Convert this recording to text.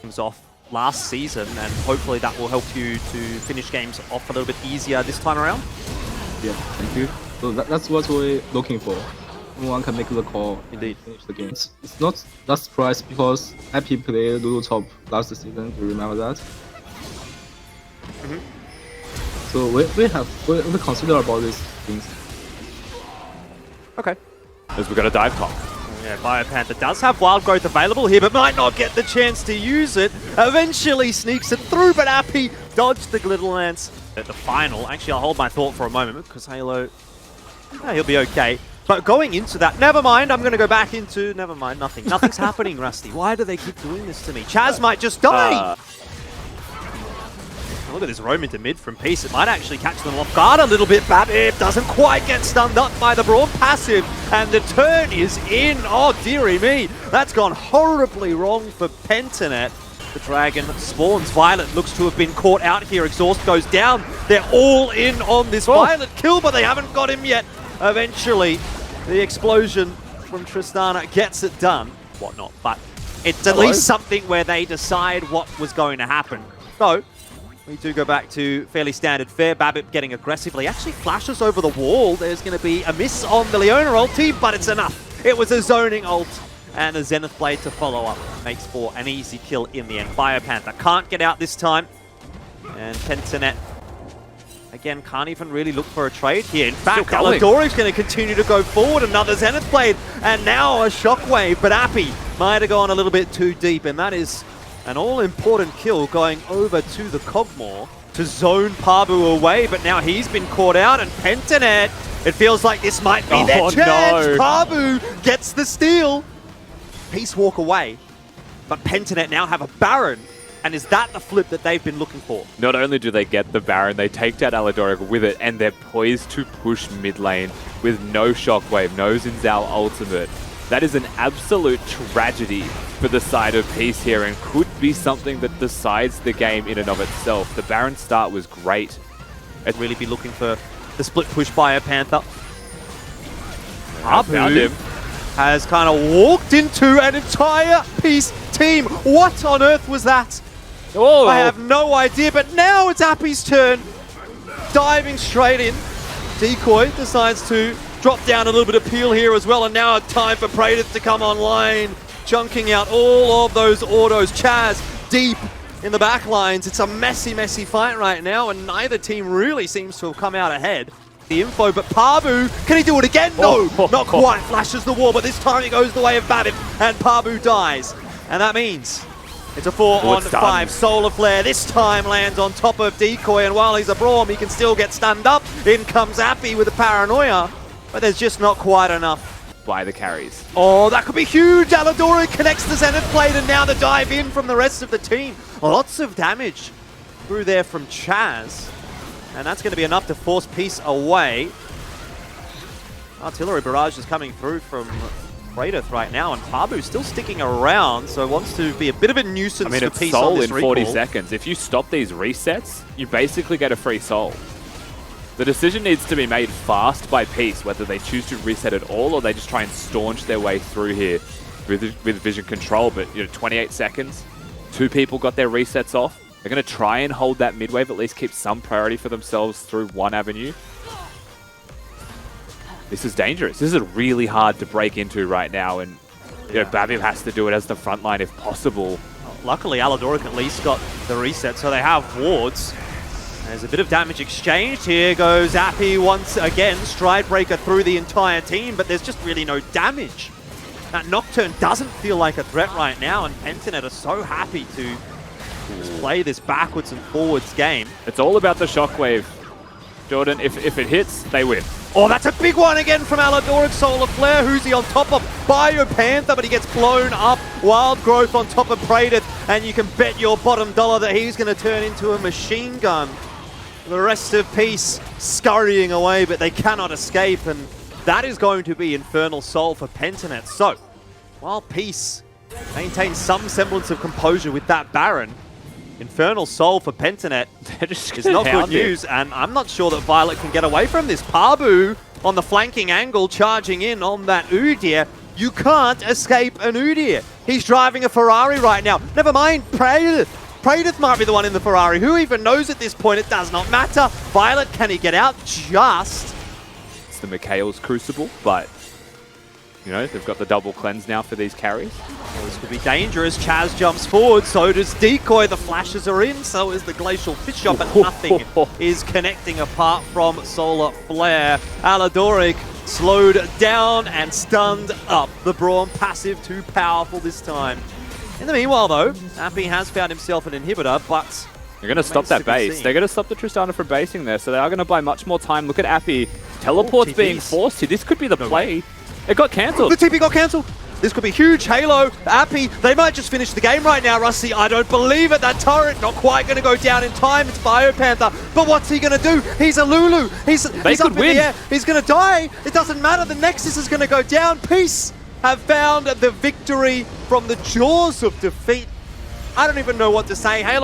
games off last season, and hopefully that will help you to finish games off a little bit easier this time around. Yeah, thank you. So that's what we're looking for. Anyone can make the call Indeed. and finish the game. It's not that surprise because Happy played Lulu top last season. Do you remember that? Mm-hmm. So we consider about these things. Okay. As we got a dive top. Yeah, BioPanther does have Wild Growth available here, but might not get the chance to use it. Eventually sneaks it through, but Appy dodged the Glitter Lance at the final. Actually, I'll hold my thought for a moment because Halo, he'll be okay. But going into that, never mind, I'm going to go back into, never mind, nothing. Nothing's happening, Rusty. Why do they keep doing this to me? Chaz might just die! Look at this roam into mid from Peace. It might actually catch them off guard a little bit. Babib doesn't quite get stunned up by the broad passive, and the turn is in. Oh, dearie me. That's gone horribly wrong for Pentanet. The dragon spawns. Violet looks to have been caught out here. Exhaust goes down. They're all in on this Violet kill, but they haven't got him yet. Eventually, the explosion from Tristana gets it done. Whatnot, but it's at least something where they decide what was going to happen. So, we do go back to fairly standard fare. Babip getting aggressively actually flashes over the wall. There's going to be a miss on the Leona ulti, but it's enough. It was a zoning ult and a Zenith Blade to follow up. Makes for an easy kill in the end. BioPanther can't get out this time. And Pentanet, again, can't even really look for a trade here. In fact, Aladori's going to continue to go forward. Another Zenith Blade, and now a Shockwave. But Appy might have gone a little bit too deep, and that is an all-important kill going over to the Cogmore to zone Pabu away, but now he's been caught out, and Pentanet, it feels like this might be their chance. No. Pabu gets the steal. Peace walk away, but Pentanet now have a Baron, and is that the flip that they've been looking for? Not only do they get the Baron, they take down Aladoric with it, and they're poised to push mid lane with no Shockwave, no Zinzao ultimate. That is an absolute tragedy for the side of Peace here, and could be something that decides the game in and of itself. The Baron start was great. I'd really be looking for the split push by a Panther. Found him. Has kind of walked into an entire Peace team. What on earth was that? Oh. I have no idea, but now it's Appy's turn. Diving straight in. Decoy decides to drop down a little bit of peel here as well, and now a time for Praedyth to come online, chunking out all of those autos. Chaz deep in the back lines. It's a messy, messy fight right now, and neither team really seems to have come out ahead. The info, but Pabu, can he do it again? No, not quite. Flashes the wall, but this time it goes the way of Babip, and Pabu dies. And that means it's a 4-on-5 Solar Flare. This time lands on top of Decoy, and while he's a Braum, he can still get stunned up. In comes Appy with the Paranoia, but there's just not quite enough. By the carries. Oh, that could be huge. Aladori connects the Zenith Blade, and now the dive in from the rest of the team. Lots of damage through there from Chaz, and that's going to be enough to force Peace away. Artillery barrage is coming through from Praedyth right now, and Pabu's still sticking around, so wants to be a bit of a nuisance for Peace on this recall. in 40 seconds. If you stop these resets, you basically get a free soul. The decision needs to be made fast by Peace, whether they choose to reset at all or they just try and staunch their way through here with vision control. But 28 seconds, 2 people got their resets off. They're going to try and hold that mid wave, at least keep some priority for themselves through one avenue. This is dangerous. This is really hard to break into right now, and Babib has to do it as the front line if possible. Luckily, Aladoric at least got the reset, so they have wards. There's a bit of damage exchanged. Here goes Appy once again. Stride Breaker through the entire team, but there's just really no damage. That Nocturne doesn't feel like a threat right now, and Pentanet are so happy to play this backwards and forwards game. It's all about the Shockwave. Jordan, if it hits, they win. Oh, that's a big one again from Aladoric. Solar Flare. Who's he on top of? BioPanther, but he gets blown up. Wild Growth on top of Praedyth, and you can bet your bottom dollar that he's going to turn into a machine gun. The rest of Peace scurrying away, but they cannot escape, and that is going to be Infernal Soul for Pentanet. So, while Peace maintains some semblance of composure with that Baron, Infernal Soul for Pentanet is not good news, and I'm not sure that Violet can get away from this. Pabu on the flanking angle, charging in on that Udyr. You can't escape an Udyr. He's driving a Ferrari right now. Never mind, Praedyth might be the one in the Ferrari. Who even knows at this point? It does not matter. Violet, can he get out? Just. It's the Mikhail's Crucible, but, you know, they've got the double cleanse now for these carries. Well, this could be dangerous. Chaz jumps forward, so does Decoy. The flashes are in, so is the Glacial Fish Shot, but nothing is connecting apart from Solar Flare. Aladoric slowed down and stunned up. The Braum passive too powerful this time. In the meanwhile, though, ㄟ has found himself an inhibitor, but they're going to stop that base. They're going to stop the Tristana from basing there, so they are going to buy much more time. Look at ㄚ. Teleport's being forced here. This could be the play. It got cancelled. The TP got cancelled. This could be huge. Halo, ㄚ, they might just finish the game right now, Rusty. I don't believe it. That turret not quite going to go down in time. It's Biopanther. But what's he going to do? He's a Lulu. He's up in the air. He's going to die. It doesn't matter. The Nexus is going to go down. Peace have found the victory from the jaws of defeat. I don't even know what to say. Halo